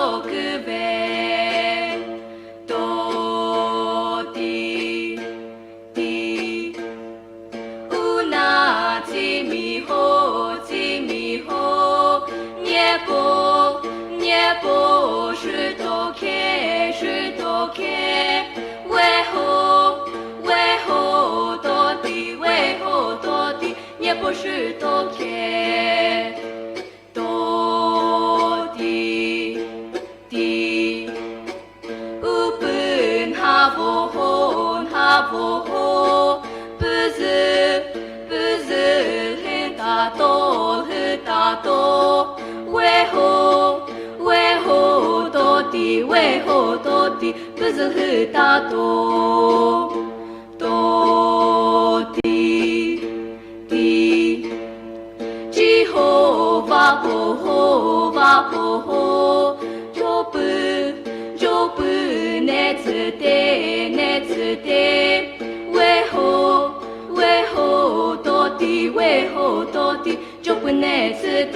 六倍哆地地乌那吉米吼吉米吼涅波涅波是多开是多开为后为后多地为后多地涅波是多开多地地乌本哈佛吼哈佛吼不是不是很大多很大多为后为后多地为后多地不是很大多多地地Jehovah Jehovah Jehovah Job netste netste为后为后多地为后多地 Job netste